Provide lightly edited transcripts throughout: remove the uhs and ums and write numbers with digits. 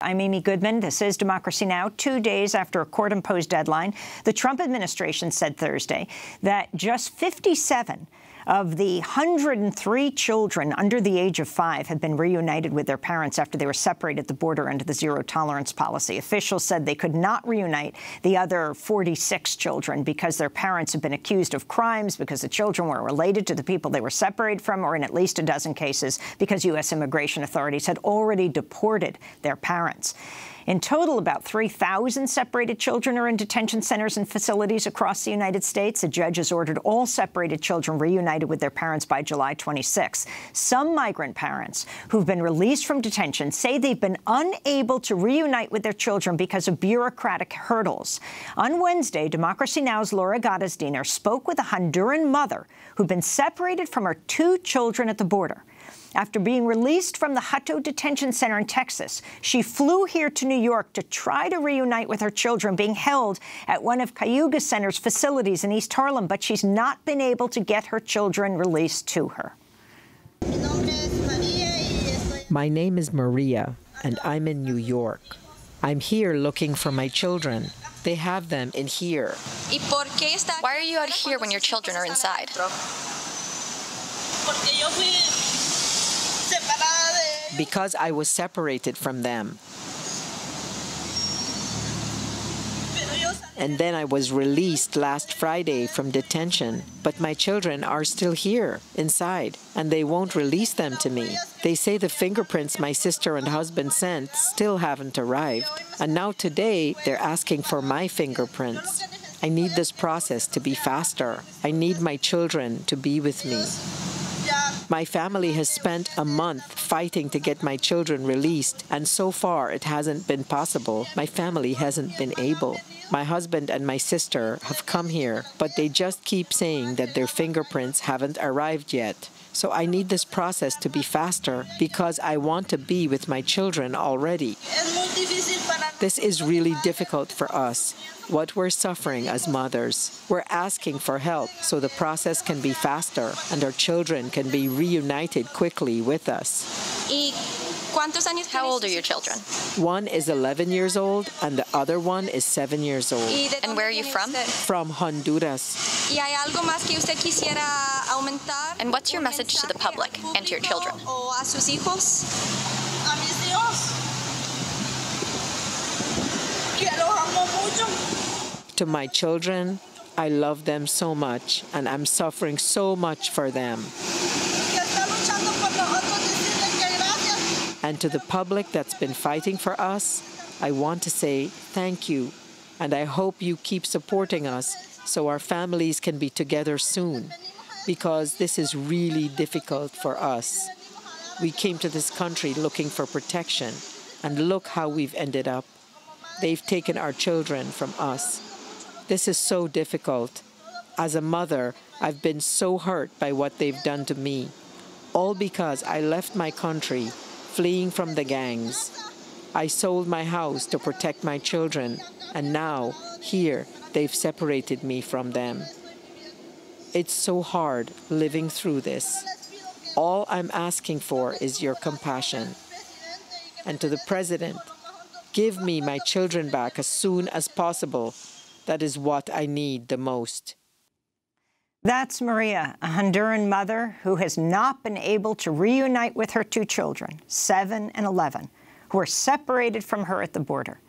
I'm Amy Goodman. This is Democracy Now! 2 days after a court-imposed deadline, the Trump administration said Thursday that just 57 of the 103 children under the age of 5 have been reunited with their parents after they were separated at the border under the zero-tolerance policy. Officials said they could not reunite the other 46 children because their parents have been accused of crimes, because the children were related to the people they were separated from, or in at least a dozen cases because U.S. immigration authorities had already deported their parents. In total, about 3,000 separated children are in detention centers and facilities across the United States. A judge has ordered all separated children reunited with their parents by July 26. Some migrant parents who've been released from detention say they've been unable to reunite with their children because of bureaucratic hurdles. On Wednesday, Democracy Now!'s Laura Gottesdiener spoke with a Honduran mother who'd been separated from her 2 children at the border. After being released from the Hutto Detention Center in Texas, she flew here to New York to try to reunite with her children being held at one of Cayuga Center's facilities in East Harlem, but she's not been able to get her children released to her. My name is Maria, and I'm in New York. I'm here looking for my children. They have them in here. Why are you out here when your children are inside? Because I was separated from them. And then I was released last Friday from detention, but my children are still here, inside, and they won't release them to me. They say the fingerprints my sister and husband sent still haven't arrived, and now today they're asking for my fingerprints. I need this process to be faster. I need my children to be with me. My family has spent a month fighting to get my children released, and so far it hasn't been possible. My family hasn't been able. My husband and my sister have come here, but they just keep saying that their fingerprints haven't arrived yet. So I need this process to be faster because I want to be with my children already. This is really difficult for us, what we're suffering as mothers. We're asking for help so the process can be faster and our children can be reunited quickly with us. How old are your children? One is 11 years old and the other one is 7 years old. And where are you from? From Honduras. And what's your message to the public and to your children? To my children, I love them so much, and I'm suffering so much for them. And to the public that's been fighting for us, I want to say thank you, and I hope you keep supporting us so our families can be together soon, because this is really difficult for us. We came to this country looking for protection, and look how we've ended up. They've taken our children from us. This is so difficult. As a mother, I've been so hurt by what they've done to me, all because I left my country, fleeing from the gangs. I sold my house to protect my children, and now, here, they've separated me from them. It's so hard living through this. All I'm asking for is your compassion. And to the President, give me my children back as soon as possible. That is what I need the most. That's Maria, a Honduran mother who has not been able to reunite with her 2 children, 7 and 11, who were separated from her at the border.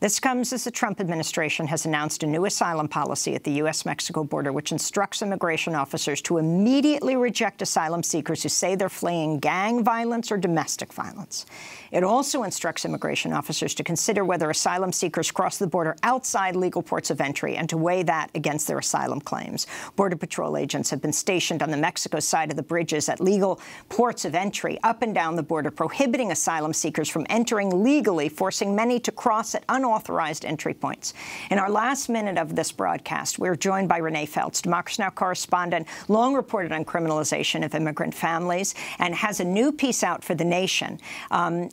This comes as the Trump administration has announced a new asylum policy at the U.S.-Mexico border, which instructs immigration officers to immediately reject asylum seekers who say they're fleeing gang violence or domestic violence. It also instructs immigration officers to consider whether asylum seekers cross the border outside legal ports of entry and to weigh that against their asylum claims. Border Patrol agents have been stationed on the Mexico side of the bridges at legal ports of entry up and down the border, prohibiting asylum seekers from entering legally, forcing many to cross at unauthorized entry points. In our last minute of this broadcast, we're joined by Renee Feltz, Democracy Now! Correspondent, long reported on criminalization of immigrant families, and has a new piece out for The Nation and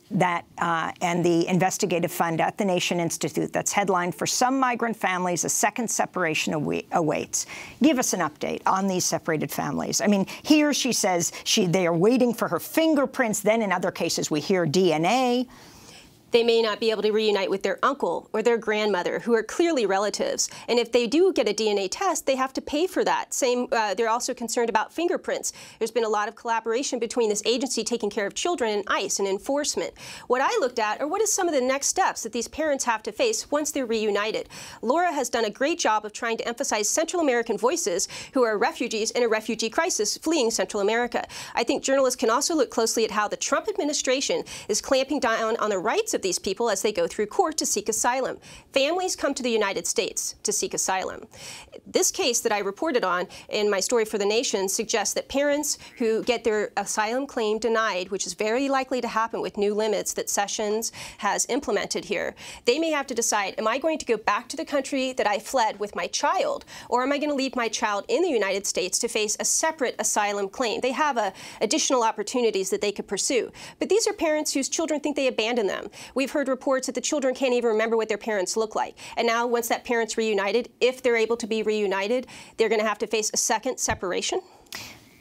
the investigative fund at the Nation Institute that's headlined, "For Some Migrant Families, a Second Separation Awaits." Give us an update on these separated families. I mean, here she says they are waiting for her fingerprints. Then in other cases, we hear DNA. they may not be able to reunite with their uncle or their grandmother, who are clearly relatives. And if they do get a DNA test, they have to pay for that. They're also concerned about fingerprints. There's been a lot of collaboration between this agency taking care of children and ICE and enforcement. What I looked at are what is some of the next steps that these parents have to face once they're reunited. Laura has done a great job of trying to emphasize Central American voices who are refugees in a refugee crisis fleeing Central America. I think journalists can also look closely at how the Trump administration is clamping down on the rights of these people as they go through court to seek asylum. Families come to the United States to seek asylum. This case that I reported on in my story for The Nation suggests that parents who get their asylum claim denied, which is very likely to happen with new limits that Sessions has implemented here, they may have to decide, am I going to go back to the country that I fled with my child, or am I going to leave my child in the United States to face a separate asylum claim? They have additional opportunities that they could pursue. But these are parents whose children think they abandoned them. We've heard reports that the children can't even remember what their parents look like. And now, once that parent's reunited, if they're able to be reunited, they're going to have to face a second separation.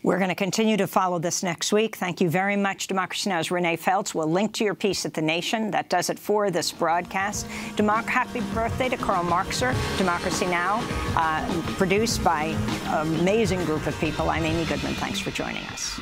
We're going to continue to follow this next week. Thank you very much, Democracy Now!'s Renee Feltz. We'll link to your piece at The Nation. That does it for this broadcast. Happy birthday to Karl Marxer. Democracy Now!, produced by an amazing group of people. I'm Amy Goodman. Thanks for joining us.